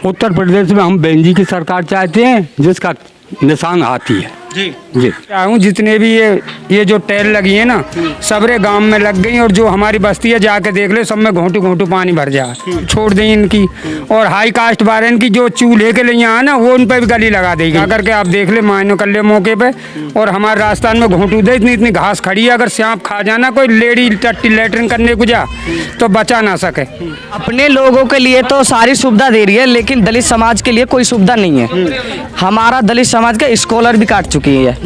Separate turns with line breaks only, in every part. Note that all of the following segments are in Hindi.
उत्तर प्रदेश में हम बहन जी की सरकार चाहते हैं जिसका निशान हाथी है जी। चाहूँ जितने भी ये जो टैल लगी है ना सबरे गांव में लग गई, और जो हमारी बस्ती है जाके देख ले, सब में घोंटू घोंटू पानी भर जाए। छोड़ दें इनकी, और हाई कास्ट वाले की जो चूल्हे के लिए यहाँ ना वो उन पर भी गली लगा देगी। अगर के आप देख ले मायनो कर ले मौके पे। और हमारे राजस्थान में घोंटू दे इतनी इतनी घास खड़ी है, अगर सांप खा जाना कोई लेडी टट्टी लेटरिन करने को जा तो बचा ना सके।
अपने लोगों के लिए तो सारी सुविधा दे रही है, लेकिन दलित समाज के लिए कोई सुविधा नहीं है। हमारा दलित समाज का स्कॉलर भी काट चुकी है,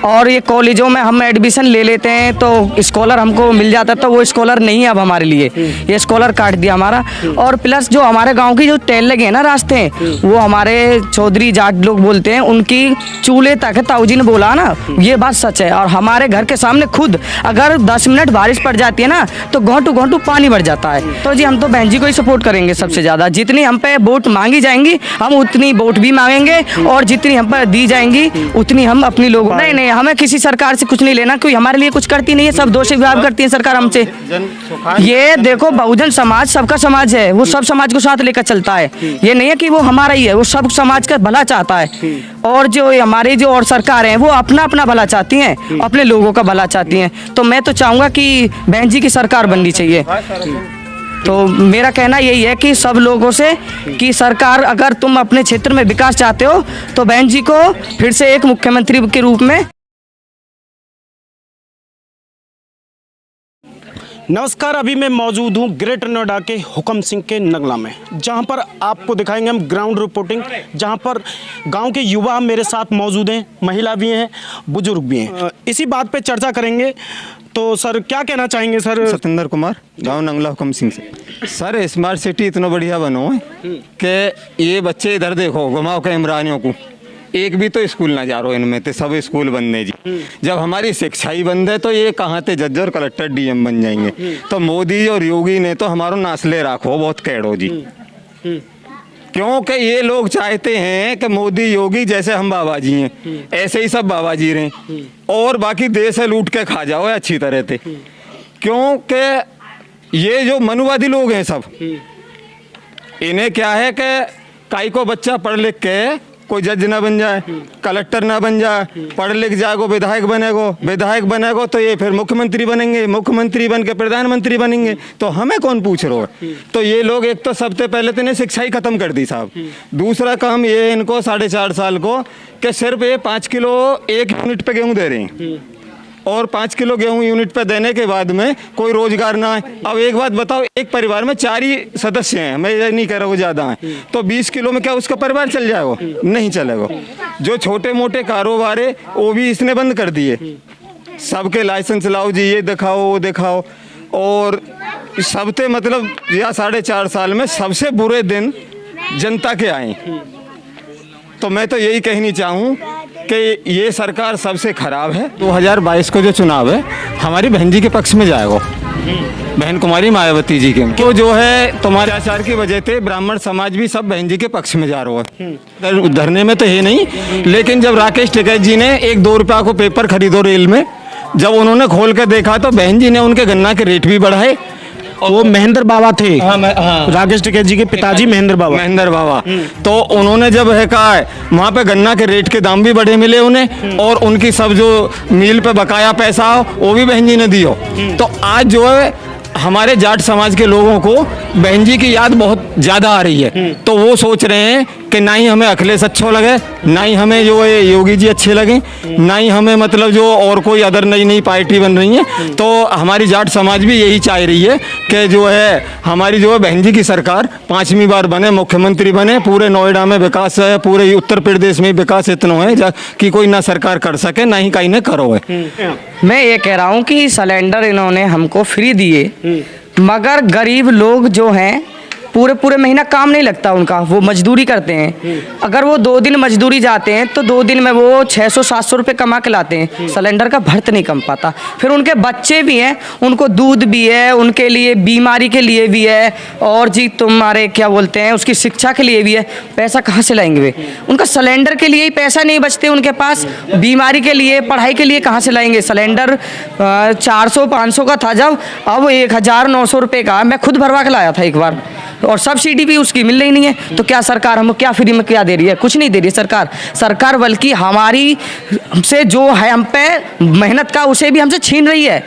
और ये कॉलेजों में हम एडमिशन ले लेते हैं तो स्कॉलर हमको मिल जाता है, तो वो स्कॉलर नहीं है अब हमारे लिए, ये स्कॉलर काट दिया हमारा। और प्लस जो हमारे गांव की जो टैल लगे हैं ना रास्ते, वो हमारे चौधरी जाट लोग बोलते हैं उनकी चूल्हे तक है। ताऊ जी ने बोला ना, ये बात सच है। और हमारे घर के सामने खुद अगर 10 मिनट बारिश पड़ जाती है ना तो घोंटू घोंटू पानी भर जाता है। तो जी हम तो बहन जी को ही सपोर्ट करेंगे सबसे ज़्यादा। जितनी हम पे वोट मांगी जाएंगी हम उतनी वोट भी मांगेंगे, और जितनी हम पर दी जाएंगी उतनी हम अपनी लोगों नहीं, हमें किसी सरकार से कुछ नहीं लेना, कोई हमारे लिए कुछ करती नहीं है, सब दोषी विभाग करती है सरकार हमसे। ये देखो बहुजन समाज सबका समाज है, वो सब समाज को साथ लेकर चलता है। ये नहीं है कि वो हमारा ही है, वो सब समाज का भला चाहता है। और जो हमारी जो और सरकार है वो अपना अपना भला चाहती हैं, अपने लोगों का भला चाहती हैं। तो मैं तो चाहूँगा कि बहन जी की सरकार बननी चाहिए। तो मेरा कहना यही है कि सब लोगों से कि सरकार, अगर तुम अपने क्षेत्र में विकास चाहते हो तो बहन जी को फिर से एक मुख्यमंत्री के रूप में।
नमस्कार, अभी मैं मौजूद हूँ ग्रेटर नोएडा के हुकम सिंह के नगला में, जहाँ पर आपको दिखाएंगे हम ग्राउंड रिपोर्टिंग, जहाँ पर गांव के युवा मेरे साथ मौजूद हैं, महिला भी हैं, बुजुर्ग भी हैं। इसी बात पे चर्चा करेंगे। तो सर क्या कहना चाहेंगे सर?
सत्येंद्र कुमार, गांव नंगला हुकम सिंह से। सर स्मार्ट सिटी इतना बढ़िया बनो है कि ये बच्चे इधर देखो घुमाओ के इमरानियों को, एक भी तो स्कूल ना जा रहा इनमें तो सब स्कूल बंद है जी। जब हमारी शिक्षा ही बंद है तो ये कहाँ थे जज और कलेक्टर डीएम बन जाएंगे। तो मोदी और योगी ने तो हमारो नासले राखो बहुत कैडो जी, क्योंकि ये लोग चाहते हैं कि मोदी योगी जैसे हम बाबा जी हैं ऐसे ही सब बाबा जी रहे, और बाकी देश है लूट के खा जाओ अच्छी तरह से। क्योंकि ये जो मनुवादी लोग हैं सब, इन्हें क्या है कि काई को बच्चा पढ़ लिख के कोई जज ना बन जाए, कलेक्टर ना बन जाए, पढ़ लिख जाएगो विधायक बनेगो तो ये फिर मुख्यमंत्री बनेंगे, मुख्यमंत्री बन के प्रधानमंत्री बनेंगे, तो हमें कौन पूछ रहा है। तो ये लोग एक तो सबसे पहले तो इन्हें शिक्षा ही खत्म कर दी साहब। दूसरा काम ये इनको 4.5 साल को कि सिर्फ ये 5 किलो 1 यूनिट पे गेहूँ दे रहे हैं, और 5 किलो गेहूं यूनिट पे देने के बाद में कोई रोजगार ना है। अब एक बात बताओ, एक परिवार में 4 ही सदस्य हैं, मैं ये नहीं कह रहा वो ज़्यादा हैं, तो 20 किलो में क्या उसका परिवार चल जाएगा? नहीं चलेगा। जो छोटे मोटे कारोबार है वो भी इसने बंद कर दिए, सबके लाइसेंस लाओ जी, ये दिखाओ वो दिखाओ। और सबसे मतलब या 4.5 साल में सबसे बुरे दिन जनता के आए। तो मैं तो यही कहनी चाहूँ कि ये सरकार सबसे खराब है। 2022 को जो चुनाव है हमारी बहन जी के पक्ष में जाएगा, बहन कुमारी मायावती जी के। तो जो है तुम्हारे आचार की वजह से ब्राह्मण समाज भी सब बहन जी के पक्ष में जा रहा है। धरने में तो है नहीं, लेकिन जब राकेश टिकैत जी ने 1-2 रुपया को पेपर खरीदो रेल में, जब उन्होंने खोल कर देखा तो बहन जी ने उनके गन्ना के रेट भी बढ़ाए।
वो महेंद्र बाबा थे। हाँ। राकेश टिकैत जी के पिताजी महेंद्र बाबा।
तो उन्होंने जब है कहा है वहाँ पे गन्ना के रेट के दाम भी बढ़े मिले उन्हें, और उनकी सब जो मिल पे बकाया पैसा हो वो भी बहन जी ने दियो। तो आज जो है हमारे जाट समाज के लोगों को बहन जी की याद बहुत ज़्यादा आ रही है। तो वो सोच रहे हैं कि ना ही हमें अखिलेश अच्छो लगे, ना ही हमें जो है योगी जी अच्छे लगे, ना ही हमें मतलब जो और कोई अदर नई पार्टी बन रही है। तो हमारी जाट समाज भी यही चाह रही है कि जो है हमारी जो है बहन जी की सरकार 5वीं बार बने, मुख्यमंत्री बने। पूरे नोएडा में विकास है, पूरे उत्तर प्रदेश में विकास इतना है कि कोई ना सरकार कर सके ना ही कहीं ने करो है।
मैं ये कह रहा हूँ कि सिलेंडर इन्होंने हमको फ्री दिए, मगर गरीब लोग जो हैं पूरे महीना काम नहीं लगता उनका, वो मजदूरी करते हैं। अगर वो 2 दिन मजदूरी जाते हैं तो 2 दिन में वो 600-700 रुपये कमा के लाते हैं, सिलेंडर का भर्त नहीं कम पाता। फिर उनके बच्चे भी हैं, उनको दूध भी है, उनके लिए बीमारी के लिए भी है, और जी तुम्हारे क्या बोलते हैं उसकी शिक्षा के लिए भी है। पैसा कहाँ से लाएंगे वे? उनका सिलेंडर के लिए ही पैसा नहीं बचते उनके पास, बीमारी के लिए पढ़ाई के लिए कहाँ से लाएंगे? सिलेंडर 400-500 का था जब, अब 1900 रुपये का। मैं खुद भरवा के लाया था एक बार, और सब्सिडी भी उसकी मिल रही नहीं है। तो क्या सरकार हम क्या फ्री में क्या दे रही है? कुछ नहीं दे रही है सरकार बल्कि हमारी से जो है हम पे मेहनत का उसे भी हमसे छीन रही है।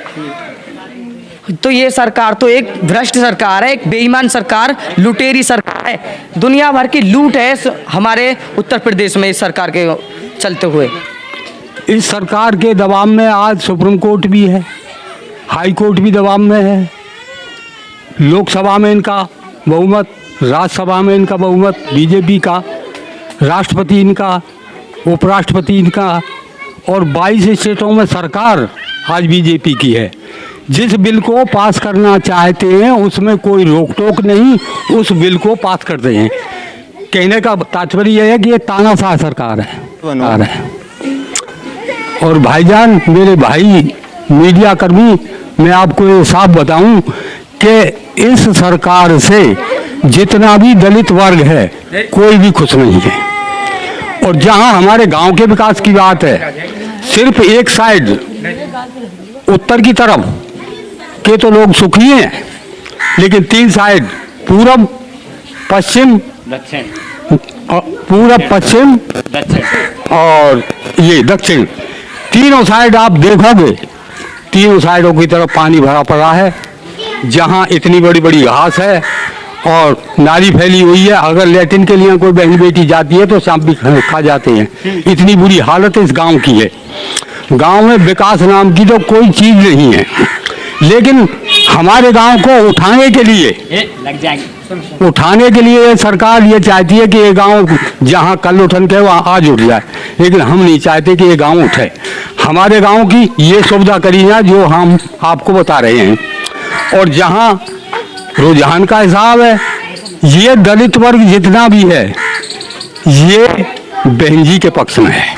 तो ये सरकार तो एक भ्रष्ट सरकार है, एक बेईमान सरकार, लुटेरी सरकार है। दुनिया भर की लूट है हमारे उत्तर प्रदेश में इस सरकार के चलते हुए।
इस सरकार के दबाव में आज सुप्रीम कोर्ट भी है, हाई कोर्ट भी दबाव में है, लोकसभा में इनका बहुमत, राज्यसभा में इनका बहुमत बीजेपी का, राष्ट्रपति इनका, उपराष्ट्रपति इनका, और 22 स्टेटों में सरकार आज बीजेपी की है। जिस बिल को पास करना चाहते हैं उसमें कोई रोक टोक नहीं, उस बिल को पास करते हैं। कहने का तात्पर्य यह है कि ये तानाशाह सरकार है। और भाईजान, मेरे भाई मीडिया कर्मी, मैं आपको ये साफ बताऊं कि इस सरकार से जितना भी दलित वर्ग है कोई भी खुश नहीं है। और जहां हमारे गांव के विकास की बात है, सिर्फ एक साइड उत्तर की तरफ के तो लोग सुखी हैं, लेकिन 3 साइड पूरब, पश्चिम, पूरब, पश्चिम और ये दक्षिण, तीनों साइड आप देखोगे, तीनों साइडों की तरफ पानी भरा पड़ा है। जहाँ इतनी बड़ी बड़ी घास है और नाली फैली हुई है, अगर लैट्रिन के लिए कोई बहन बेटी जाती है तो सांप भी खा जाते हैं। इतनी बुरी हालत इस गांव की है। गांव में विकास नाम की तो कोई चीज़ नहीं है, लेकिन हमारे गांव को उठाने के लिए सरकार ये चाहती है कि ये गांव जहां कल उठन के वहाँ आज उठ जाए, लेकिन हम नहीं चाहते कि ये गांव उठे। हमारे गांव की ये सुविधा करी है जो हम आपको बता रहे हैं। और जहां रुझान का हिसाब है, ये दलित वर्ग जितना भी है ये बहन जी के पक्ष में है।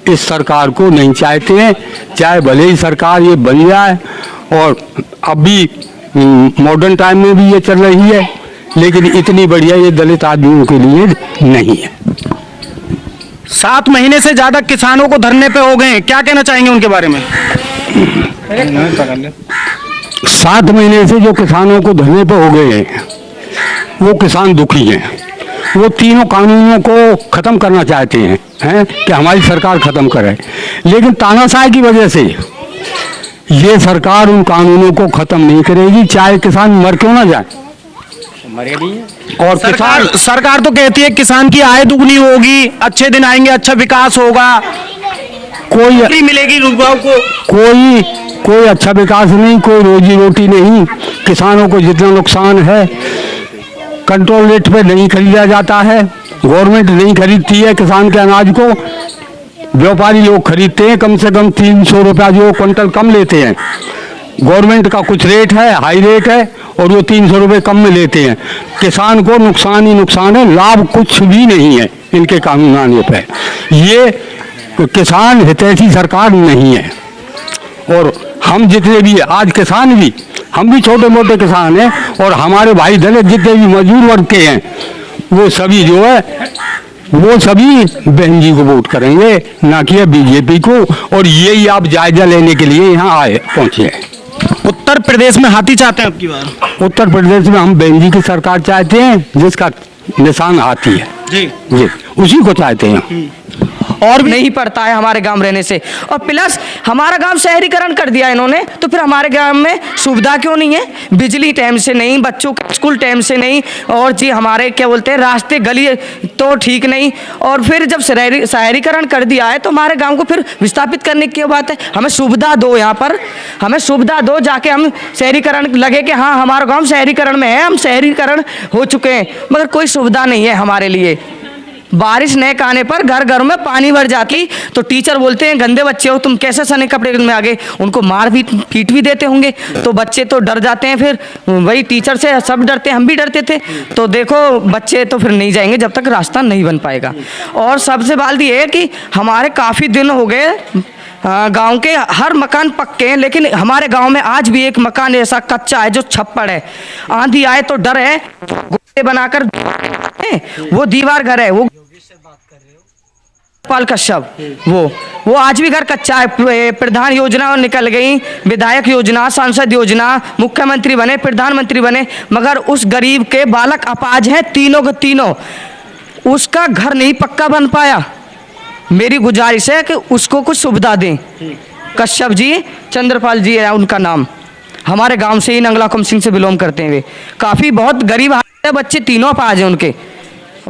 इस सरकार को नहीं चाहते हैं, चाहे भले ही सरकार ये बन जाए, और अभी मॉडर्न टाइम में भी ये चल रही है, लेकिन इतनी बढ़िया ये दलित आदमियों के लिए नहीं है।
7 महीने से ज्यादा किसानों को धरने पे हो गए हैं, क्या कहना चाहेंगे उनके बारे में?
7 महीने से जो किसानों को धरने पे हो गए हैं वो किसान दुखी हैं। वो तीनों कानूनों को ख़त्म करना चाहते हैं कि हमारी सरकार ख़त्म करे, लेकिन तानाशाह की वजह से ये सरकार उन कानूनों को ख़त्म नहीं करेगी, चाहे किसान मर क्यों ना जाए। और
सरकार तो कहती है किसान की आय दुगनी होगी, अच्छे दिन आएंगे, अच्छा विकास होगा, कोई मिलेगी युवाओं को,
कोई अच्छा विकास नहीं, कोई रोजी रोटी नहीं। किसानों को जितना नुकसान है, कंट्रोल रेट पे नहीं खरीदा जाता है, गवर्नमेंट नहीं खरीदती है किसान के अनाज को, व्यापारी लोग खरीदते हैं, कम से कम 300 रुपया जो क्विंटल कम लेते हैं। गवर्नमेंट का कुछ रेट है, हाई रेट है, और वो 300 रुपये कम में लेते हैं। किसान को नुकसान ही नुकसान है, लाभ कुछ भी नहीं है इनके कानून आने पे। ये किसान हितैषी सरकार नहीं है। और हम जितने भी आज किसान भी, हम भी छोटे मोटे किसान हैं, और हमारे भाई दलित जितने भी मजदूर वर्ग के हैं वो सभी जो है वो सभी बहन जी को वोट करेंगे, ना कि बीजेपी को। और यही आप जायजा लेने के लिए यहाँ पहुँचे हैं।
उत्तर प्रदेश में हाथी चाहते हैं आपकी बार?
उत्तर प्रदेश में हम बहन जी की सरकार चाहते हैं जिसका निशान हाथी है। जी, उसी को चाहते हैं।
और भी नहीं पड़ता है हमारे गांव रहने से। और प्लस हमारा गांव शहरीकरण कर दिया इन्होंने, तो फिर हमारे गांव में सुविधा क्यों नहीं है? बिजली टाइम से नहीं, बच्चों के स्कूल टाइम से नहीं, और जी हमारे क्या बोलते हैं रास्ते गली तो ठीक नहीं। और फिर जब शहरीकरण कर दिया है तो हमारे गांव को फिर विस्थापित करने की बात है। हमें सुविधा दो, यहाँ पर हमें सुविधा दो, जाके हम शहरीकरण लगे कि हाँ हमारा गाँव शहरीकरण में है, हम शहरीकरण हो चुके हैं, मगर कोई सुविधा नहीं है हमारे लिए। बारिश न आने पर घर घर में पानी भर जाती, तो टीचर बोलते हैं गंदे बच्चे हो तुम, कैसे सने कपड़े में आगे, उनको मार भी पीट भी देते होंगे, तो बच्चे तो डर जाते हैं। फिर वही टीचर से सब डरते, हम भी डरते थे। तो देखो बच्चे तो फिर नहीं जाएंगे जब तक रास्ता नहीं बन पाएगा। और सबसे बात ये है कि हमारे काफ़ी दिन हो गए, गांव के हर मकान पक्के हैं, लेकिन हमारे गांव में आज भी एक मकान ऐसा कच्चा है जो छप्पड़ है। आंधी आए तो डर है, गोले बनाकर वो दीवार घर है। वो पाल कश्यप वो आज भी घर कच्चा है। प्रधान योजना निकल गई, विधायक योजना, सांसद योजना, मुख्यमंत्री बने, प्रधानमंत्री बने, मगर उस गरीब के बालक अपाज हैं तीनों के तीनों, उसका घर नहीं पक्का बन पाया। मेरी गुजारिश है कि उसको कुछ सुविधा दें। कश्यप जी, चंद्रपाल जी है उनका नाम, हमारे गांव से ही, नंगला हुकम सिंह से बिलोंग करते हैं वे। काफ़ी बहुत गरीब हालत है, बच्चे तीनों अपाज हैं उनके।